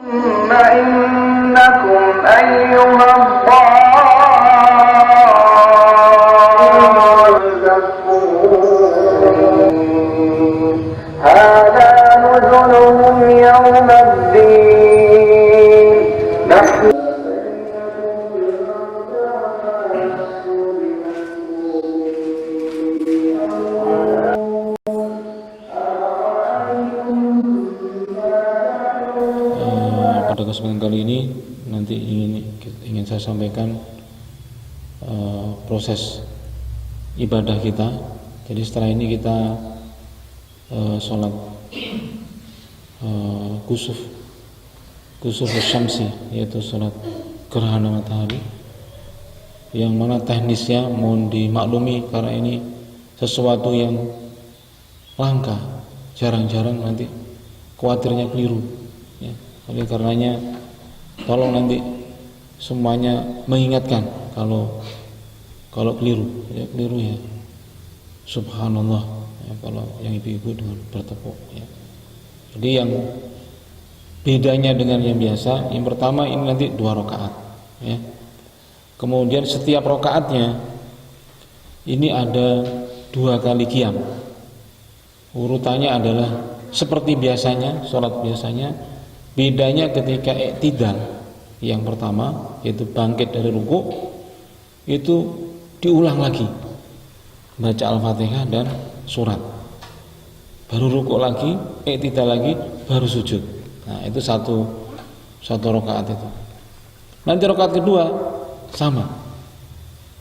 ثم إنكم أيها الضالون هذا نزلهم يوم الدين نحن pada kesempatan kali ini nanti ingin saya sampaikan proses ibadah kita. Jadi setelah ini kita sholat kusuf syamsi, yaitu sholat gerhana matahari, yang mana teknisnya mohon dimaklumi karena ini sesuatu yang langka, jarang-jarang nanti khawatirnya keliru ya. Oleh karenanya tolong nanti semuanya mengingatkan kalau keliru ya, subhanallah ya, kalau yang ibu-ibu dengan bertepuk ya. Jadi yang bedanya dengan yang biasa, yang pertama ini nanti 2 rakaat ya. Kemudian setiap rakaatnya ini ada 2 kali qiyam. Urutannya adalah seperti biasanya, sholat biasanya. Bedanya ketika i'tidal yang pertama, yaitu bangkit dari ruku', itu diulang lagi baca Al-Fatihah dan surat, baru ruku' lagi, i'tidal lagi, baru sujud. Nah itu satu rakaat itu. Nanti rakaat kedua sama.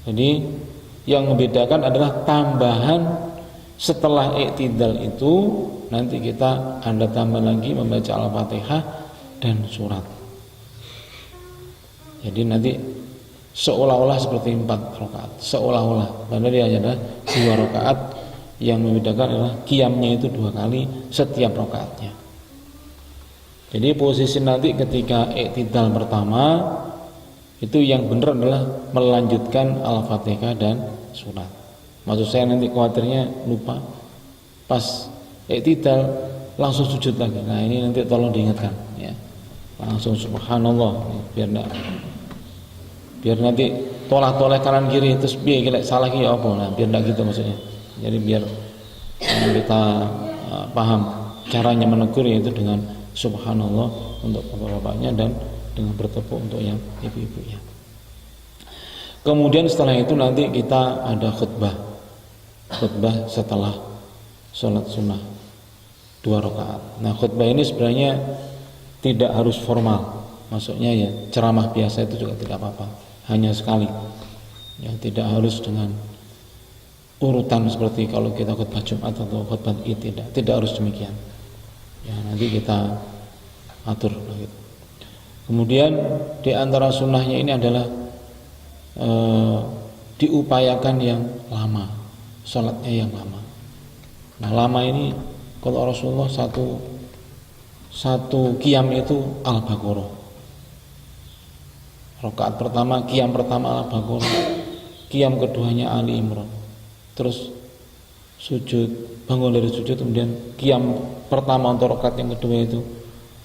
Jadi yang membedakan adalah tambahan setelah i'tidal itu, nanti kita ada tambah lagi membaca Al-Fatihah dan surat. Jadi nanti seolah-olah seperti 4 rakaat, seolah-olah, padahal dia adalah 2 rakaat. Yang membedakan adalah qiyamnya itu 2 kali setiap rakaatnya. Jadi posisi nanti ketika i'tidal pertama itu yang benar adalah melanjutkan Al-Fatihah dan surat. Maksud saya nanti khawatirnya lupa pas i'tidal langsung sujud lagi. Nah ini nanti tolong diingatkan ya. Langsung subhanallah biar nanti tolak kanan kiri terus biar kita salah ya apa. Nah biar enggak gitu maksudnya. Jadi biar kita paham caranya menegur, yaitu dengan subhanallah untuk bapak-bapaknya dan dengan bertepuk untuk yang ibu-ibunya. Kemudian setelah itu nanti kita ada khutbah setelah sholat sunnah 2 rakaat. Nah khutbah ini sebenarnya tidak harus formal, maksudnya ya ceramah biasa itu juga tidak apa-apa, hanya sekali ya, tidak harus dengan urutan seperti kalau kita khutbah Jumat atau khutbah Id, tidak harus demikian ya, nanti kita atur gitu. Kemudian di antara sunnahnya ini adalah diupayakan yang lama, sholatnya yang lama. Nah lama ini kalau Rasulullah satu qiyam itu Al-Baqarah. Rakaat pertama, qiyam pertama Al-Baqarah, qiyam keduanya Ali Imran. Terus sujud, bangun dari sujud, kemudian qiyam pertama untuk rakaat yang kedua itu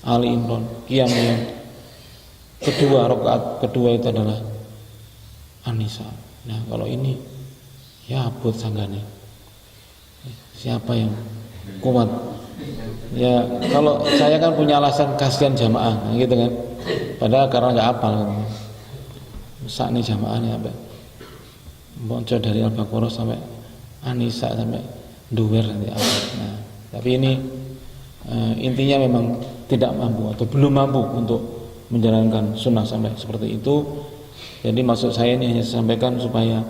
Ali Imran. Qiyam yang kedua, rakaat kedua itu adalah An-Nisa. Nah kalau ini ya abot sanggane. Siapa yang kuat? Ya kalau saya kan punya alasan kasihan jamaah gitu kan. Padahal karena nggak hafal kan. Sak nih jamaahnya apa? Bocor dari Al-Baqarah sampai An-Nisa sampai duwer nanti apa. Nah, tapi ini intinya memang tidak mampu atau belum mampu untuk menjalankan sunnah sampai seperti itu. Jadi maksud saya ini hanya sampaikan supaya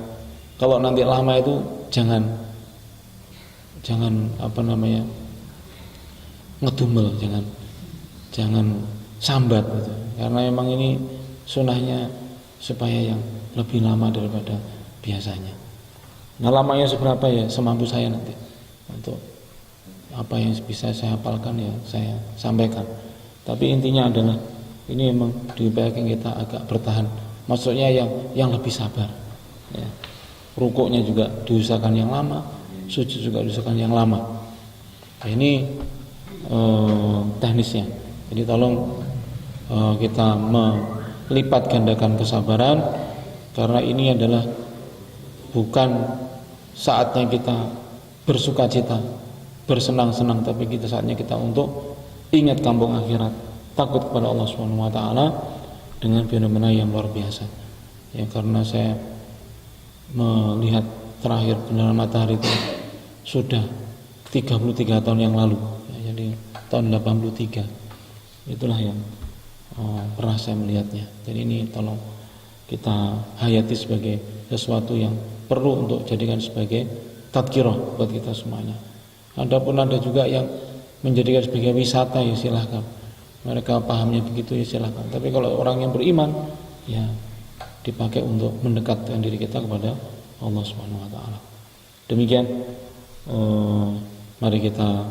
kalau nanti lama itu jangan ngedumel, jangan sambat gitu. Karena memang ini sunnahnya supaya yang lebih lama daripada biasanya. Nah lamanya seberapa ya semampu saya nanti, untuk apa yang bisa saya hafalkan ya saya sampaikan. Tapi intinya adalah ini memang diupayakan kita agak bertahan, maksudnya yang lebih sabar ya. Rukuknya juga diusahakan yang lama, sujud juga diusahakan yang lama. Nah, ini teknisnya. Jadi tolong kita melipat gandakan kesabaran, karena ini adalah bukan saatnya kita bersukacita, bersenang-senang, tapi saatnya kita untuk ingat kampung akhirat, takut kepada Allah Subhanahu wa taala dengan fenomena yang luar biasa. Ya, karena saya melihat terakhir gerhana matahari itu sudah 33 tahun yang lalu, ya, jadi tahun 83. Itulah yang pernah saya melihatnya. Jadi ini tolong kita hayati sebagai sesuatu yang perlu untuk jadikan sebagai tadkirah buat kita semuanya. Adapun ada juga yang menjadikan sebagai wisata, ya silahkan, mereka pahamnya begitu, ya silahkan. Tapi kalau orang yang beriman, ya dipakai untuk mendekatkan diri kita kepada Allah Subhanahu wa taala. Demikian, mari kita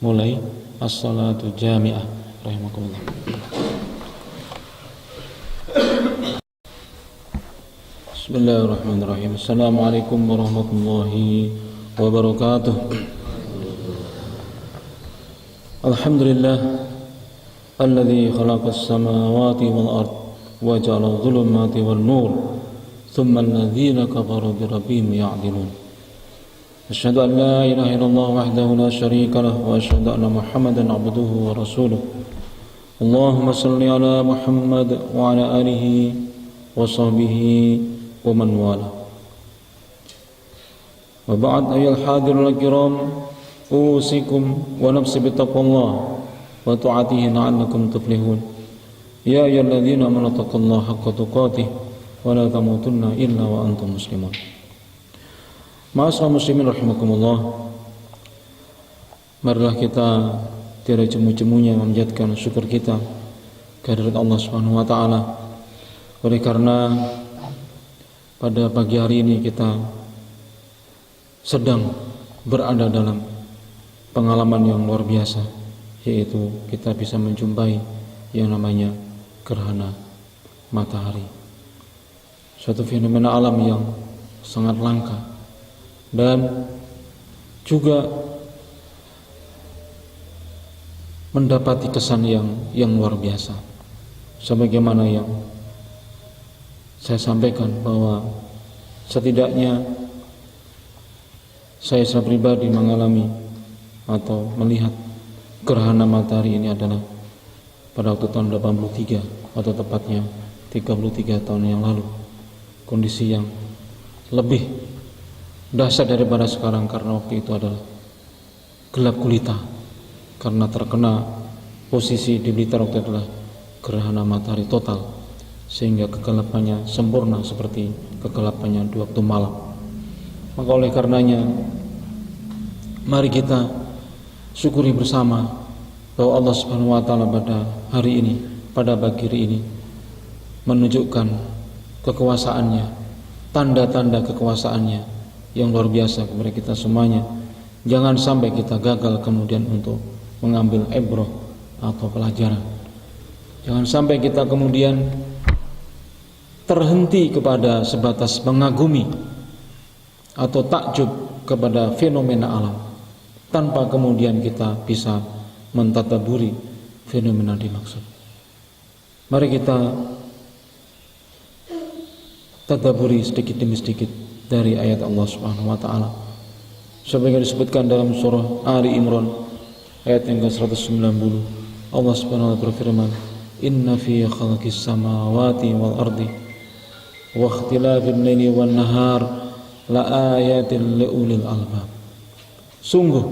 mulai as-salatu jami'ah rahimakumullah. Bismillahirrahmanirrahim. Assalamualaikum warahmatullahi wabarakatuh. Alhamdulillah alladzi khalaqas samawati wal ard wa ja'ala adh-dhulumati wan nur thumma alladhina kafaru bi rabbihim ya'dilun. Asyhadu an la ilaha illallah wahdahu la syarika lah wa asyhadu anna Muhammadan 'abduhu wa rasuluh. Allahumma shalli ala Muhammad wa ala alihi wa sahbihi wa man wala. Wa ba'd, ayyuhal hadirul kiram, usikum wa nafsi bittaqwallah wa ta'atihi la'allakum tuflihun. Ya ayyuhalladzina amanu taqullaha haqqa tuqatih wa la tamutunna illa wa antum muslimun. Ma'asyiral muslimin rahimakumullah. Marilah kita tiada jemu-jemunya memanjatkan syukur kita kehadirat Allah Subhanahu wa taala. Oleh karena pada pagi hari ini kita sedang berada dalam pengalaman yang luar biasa, yaitu kita bisa menjumpai yang namanya gerhana matahari, suatu fenomena alam yang sangat langka dan juga mendapati kesan yang luar biasa. Sebagaimana yang saya sampaikan, bahwa setidaknya saya secara pribadi mengalami atau melihat gerhana matahari ini adalah pada waktu tahun 83, atau tepatnya 33 tahun yang lalu. Kondisi yang lebih dahsyat daripada sekarang, karena waktu itu adalah gelap gulita, karena terkena posisi di Blitar waktu itu adalah gerhana matahari total, sehingga kegelapannya sempurna seperti kegelapannya di waktu malam. Maka oleh karenanya, mari kita syukuri bersama bahwa Allah Subhanahu wa taala pada hari ini, pada pagi hari ini, menunjukkan kekuasaannya, tanda-tanda kekuasaannya yang luar biasa kepada kita semuanya. Jangan sampai kita gagal kemudian untuk mengambil ibrah atau pelajaran. Jangan sampai kita kemudian terhenti kepada sebatas mengagumi atau takjub kepada fenomena alam, tanpa kemudian kita bisa mentadaburi fenomena dimaksud. Mari kita tadaburi sedikit demi sedikit dari ayat Allah Subhanahu wa taala. Sebagaimana disebutkan dalam surah Ali Imran ayat yang ke-190, Allah Subhanahu wa taala berfirman, "Inna fi khalqis samawati wal ardi wa ikhtilafil laili wan nahar la ayatin liulil albab." Sungguh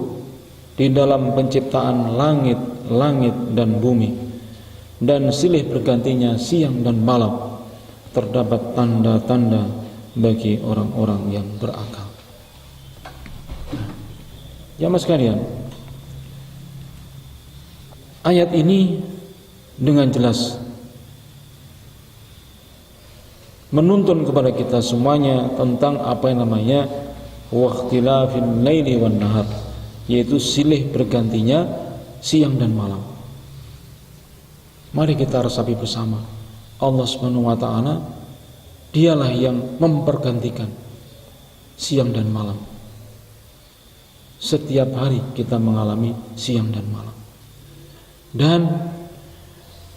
di dalam penciptaan langit dan bumi dan silih bergantinya siang dan malam terdapat tanda-tanda bagi orang-orang yang berakal. Jamaah sekalian, ayat ini dengan jelas menuntun kepada kita semuanya tentang apa yang namanya waqtilafil laili wan nahar, yaitu silih bergantinya siang dan malam. Mari kita resapi bersama, Allah Subhanahu wa taala dialah yang mempergantikan siang dan malam. Setiap hari kita mengalami siang dan malam. Dan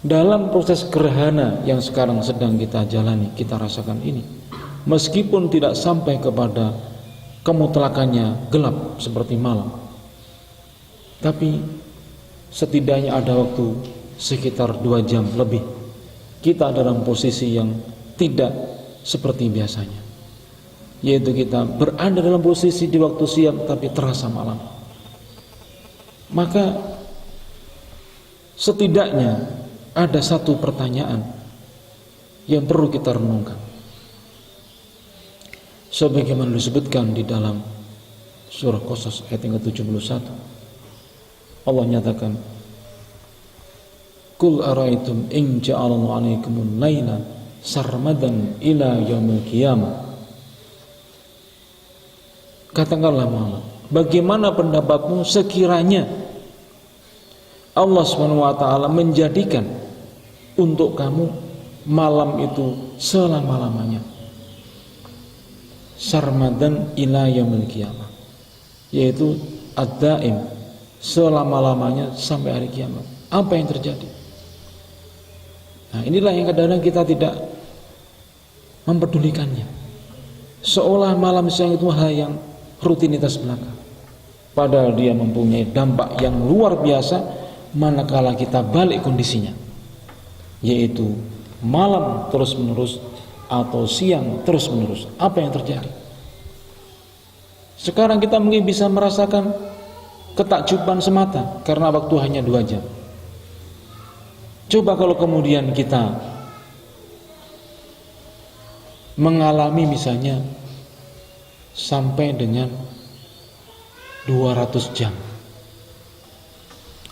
dalam proses gerhana yang sekarang sedang kita jalani, kita rasakan ini, meskipun tidak sampai kepada kemutlakannya gelap seperti malam, tapi setidaknya ada waktu sekitar 2 jam lebih kita dalam posisi yang tidak seperti biasanya, yaitu kita berada dalam posisi di waktu siang tapi terasa malam. Maka setidaknya ada satu pertanyaan yang perlu kita renungkan. Sebagaimana disebutkan di dalam surah Qasas ayat yang ke-71, Allah nyatakan, Qul araitum in ja'alallahu 'alaikumul laila sarmadan ila yaumil qiyamah. Katakanlah Muhammad, bagaimana pendapatmu sekiranya Allah SWT menjadikan untuk kamu malam itu selama-lamanya, sarmadan ila yaumil qiyamah, yaitu ad-daim, selama-lamanya sampai hari kiamat. Apa yang terjadi? Nah, inilah yang kadang-kadang kita tidak mempedulikannya, seolah malam siang itu hal yang rutinitas belaka, padahal dia mempunyai dampak yang luar biasa manakala kita balik kondisinya, yaitu malam terus menerus atau siang terus menerus. Apa yang terjadi? Sekarang kita mungkin bisa merasakan ketakjuban semata karena waktu hanya 2 jam. Coba kalau kemudian kita mengalami misalnya sampai dengan 200 jam.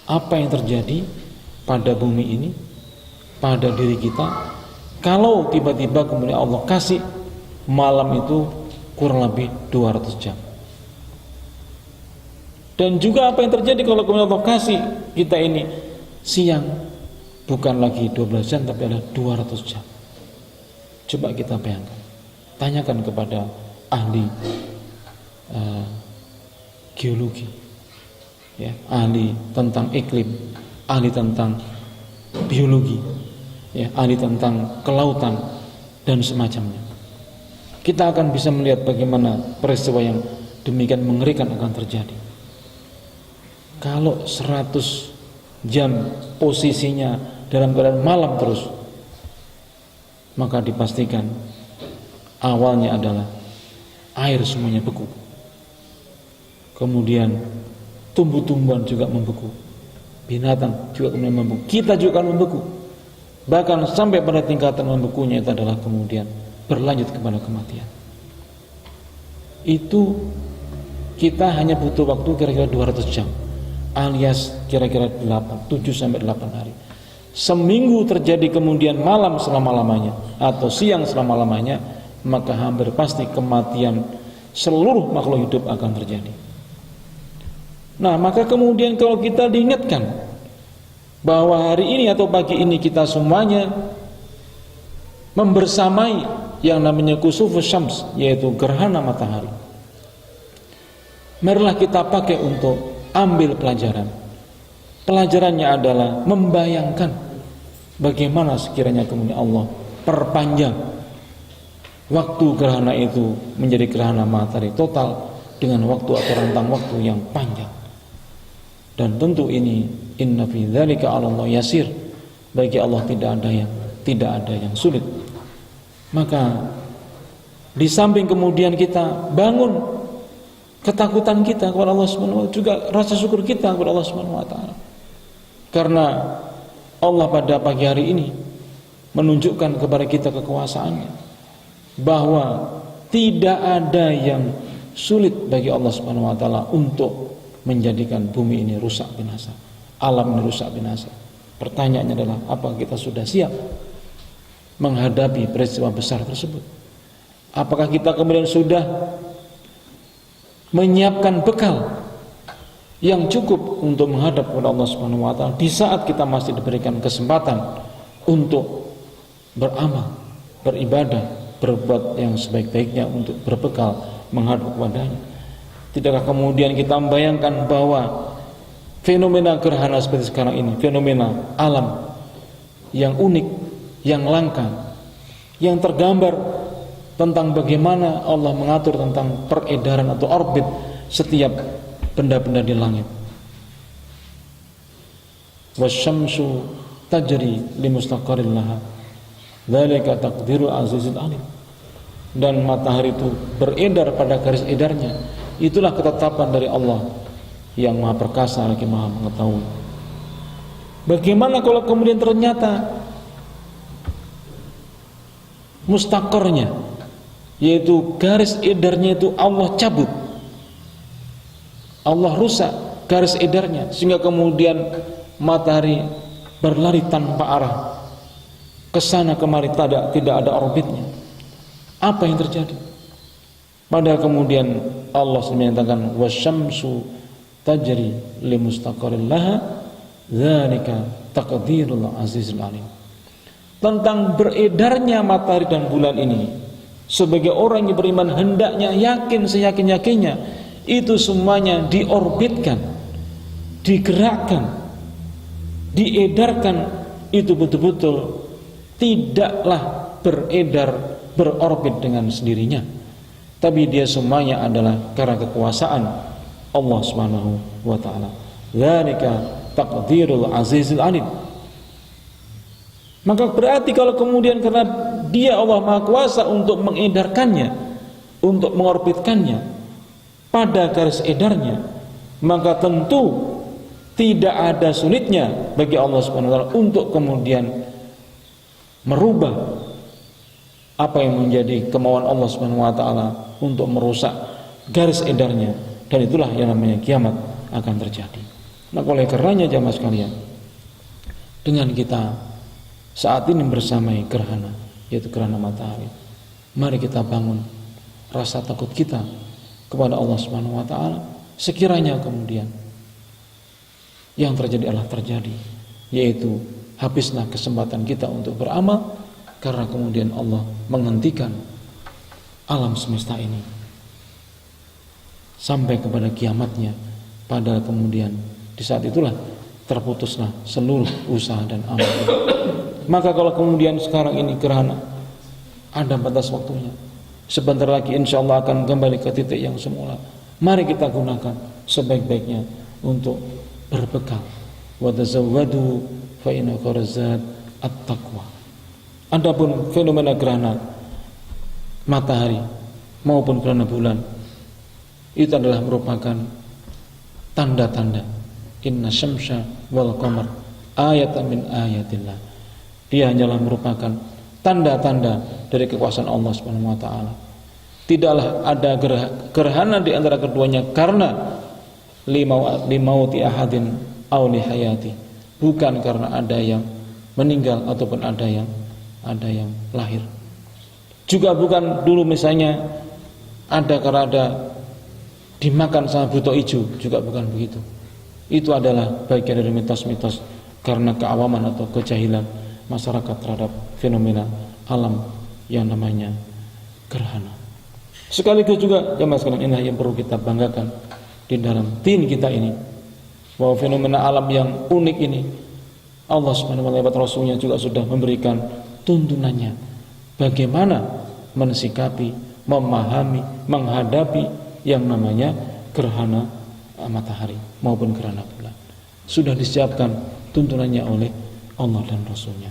Apa yang terjadi pada bumi ini, pada diri kita, kalau tiba-tiba kemudian Allah kasih malam itu kurang lebih 200 jam. Dan juga apa yang terjadi kalau kemudian Allah kasih kita ini siang, bukan lagi 12 jam tapi adalah 200 jam. Coba kita bayangkan, tanyakan kepada ahli geologi, ya, ahli tentang iklim, ahli tentang biologi, ya, ahli tentang kelautan dan semacamnya. Kita akan bisa melihat bagaimana peristiwa yang demikian mengerikan akan terjadi. Kalau 100 jam posisinya dalam keadaan malam terus, maka dipastikan awalnya adalah air semuanya beku, kemudian tumbuh-tumbuhan juga membeku, binatang juga kemudian membeku, kita juga akan membeku, bahkan sampai pada tingkatan membekunya itu adalah kemudian berlanjut kepada kematian. Itu kita hanya butuh waktu kira-kira 200 jam, alias kira-kira 7-8 hari. Seminggu terjadi kemudian malam selama-lamanya atau siang selama-lamanya, maka hampir pasti kematian seluruh makhluk hidup akan terjadi. Nah, maka kemudian kalau kita diingatkan bahwa hari ini atau pagi ini kita semuanya membersamai yang namanya kusufus syams, yaitu gerhana matahari, marilah kita pakai untuk ambil pelajaran. Pelajarannya adalah membayangkan bagaimana sekiranya kemudian Allah perpanjang waktu gerhana itu menjadi gerhana matahari total dengan waktu atau rentang waktu yang panjang. Dan tentu ini inna fi dzalika 'ala Allah yasir, bagi Allah tidak ada yang sulit. Maka di samping kemudian kita bangun ketakutan kita kepada Allah Subhanahu wa taala, juga rasa syukur kita kepada Allah Subhanahu wa taala, karena Allah pada pagi hari ini menunjukkan kepada kita kekuasaannya, bahwa tidak ada yang sulit bagi Allah Subhanahu wa taala untuk menjadikan bumi ini rusak binasa, alam ini rusak binasa. Pertanyaannya adalah, apakah kita sudah siap menghadapi peristiwa besar tersebut? Apakah kita kemudian sudah menyiapkan bekal yang cukup untuk menghadap kepada Allah Subhanahu wa taala di saat kita masih diberikan kesempatan untuk beramal, beribadah, berbuat yang sebaik-baiknya untuk berbekal menghadap kepadanya? Tidakkah kemudian kita membayangkan bahwa fenomena gerhana seperti sekarang ini, fenomena alam yang unik, yang langka, yang tergambar tentang bagaimana Allah mengatur tentang peredaran atau orbit setiap benda-benda di langit. Wasyamsu tajri limustaqarrin laha, dzalika taqdirul azizil alim. Dan matahari itu beredar pada garis edarnya, itulah ketetapan dari Allah yang Maha Perkasa lagi Maha Mengetahui. Bagaimana kalau kemudian ternyata mustaqarnya, yaitu garis edarnya itu Allah cabut, Allah rusak garis edarnya, sehingga kemudian matahari berlari tanpa arah ke sana kemari, tidak ada orbitnya. Apa yang terjadi? Padahal kemudian Allah menyatakan wasyamsu tajri limustaqarrin laha, dzalika taqdirul azizil alim. Tentang beredarnya matahari dan bulan ini, sebagai orang yang beriman hendaknya yakin seyakin-yakinnya itu semuanya diorbitkan, digerakkan, diedarkan, itu betul-betul tidaklah beredar, berorbit dengan sendirinya, tapi dia semuanya adalah karena kekuasaan Allah Subhanahu wa taala. Dzalika taqdirul azizil alim. Maka berarti kalau kemudian karena dia Allah Maha Kuasa untuk mengedarkannya, untuk mengorbitkannya pada garis edarnya, maka tentu tidak ada sulitnya bagi Allah Subhanahu wa taala untuk kemudian merubah apa yang menjadi kemauan Allah Subhanahu wa taala untuk merusak garis edarnya, dan itulah yang namanya kiamat akan terjadi. Nah, oleh karenanya jamaah sekalian, dengan kita saat ini bersamai gerhana, yaitu gerhana matahari, mari kita bangun rasa takut kita kepada Allah Subhanahu wa taala. Sekiranya kemudian yang terjadi adalah terjadi, yaitu habislah kesempatan kita untuk beramal, karena kemudian Allah menghentikan alam semesta ini sampai kepada kiamatnya. Padahal kemudian di saat itulah terputuslah seluruh usaha dan amal. Maka kalau kemudian sekarang ini gerhana ada batas waktunya, sebentar lagi insya Allah akan kembali ke titik yang semula. Mari kita gunakan sebaik-baiknya untuk berbekal. Wa tazawwadu fa inna khairaz zad at-taqwa. Adapun fenomena gerhana matahari maupun gerhana bulan, itu adalah merupakan tanda-tanda inna syamsa wal qamar ayatan min ayatillah. Dia hanyalah merupakan tanda-tanda dari kekuasaan Allah Subhanahu wa taala. Tidaklah ada gerhana di antara keduanya karena limauti ahadin aw li hayati, bukan karena ada yang meninggal ataupun ada yang lahir. Juga bukan dulu misalnya ada karena ada dimakan sama buto ijo, juga bukan begitu. Itu adalah bagian dari mitos-mitos karena keawaman atau kejahilan masyarakat terhadap fenomena alam yang namanya gerhana. Sekaligus juga jemaah sekalian, inilah yang perlu kita banggakan di dalam din kita ini, bahwa fenomena alam yang unik ini Allah Subhanahu wa taala lewat Rasulnya juga sudah memberikan tuntunannya bagaimana mensikapi, memahami, menghadapi yang namanya gerhana matahari maupun gerhana bulan. Sudah disiapkan tuntunannya oleh Allah dan Rasulnya.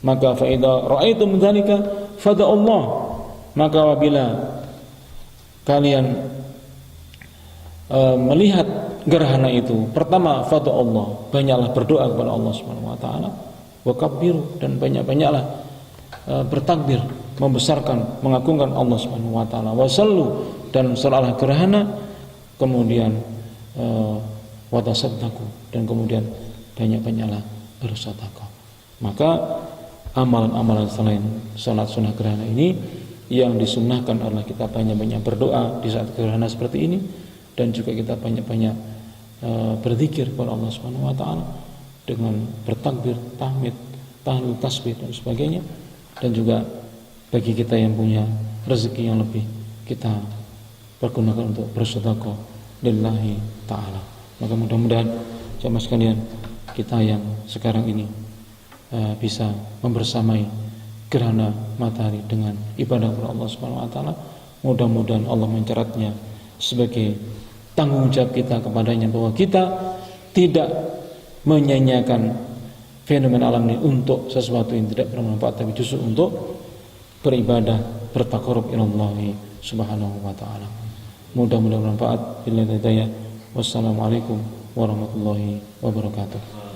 Maka fa idza ra'aitum dzalika fada'ullah, maka apabila kalian melihat gerhana itu, pertama fada'ullah, banyaklah berdoa kepada Allah Subhanahu wa taala, wa kabbiru, dan banyak-banyaklah bertakbir, membesarkan, mengagungkan Allah Subhanahu wa taala, wa sallu, dan setelah gerhana kemudian wa tasaddaqu, dan kemudian banyak-banyaklah bersedekah. Maka amalan-amalan selain salat sunnah gerhana ini yang disunnahkan adalah kita banyak-banyak berdoa di saat gerhana seperti ini, dan juga kita banyak-banyak berzikir kepada Allah Subhanahu wa taala dengan bertakbir, tahmid, tahlil, tasbih dan sebagainya. Dan juga bagi kita yang punya rezeki yang lebih, kita pergunakan untuk bersedekah lillahi ta'ala. Maka mudah-mudahan jamaah sekalian, kita yang sekarang ini bisa membersamai gerhana matahari dengan ibadah kepada Allah Subhanahu wa taala. Mudah-mudahan Allah mencatatnya sebagai tanggung jawab kita kepadanya, bahwa kita tidak menyanyiakan fenomena alam ini untuk sesuatu yang tidak bermanfaat, tapi justru untuk beribadah, bertaqarrub ila Allah Subhanahu wa taala. Mudah-mudahan bermanfaat. Billahi hidayah. Wassalamualaikum warahmatullahi wabarakatuh.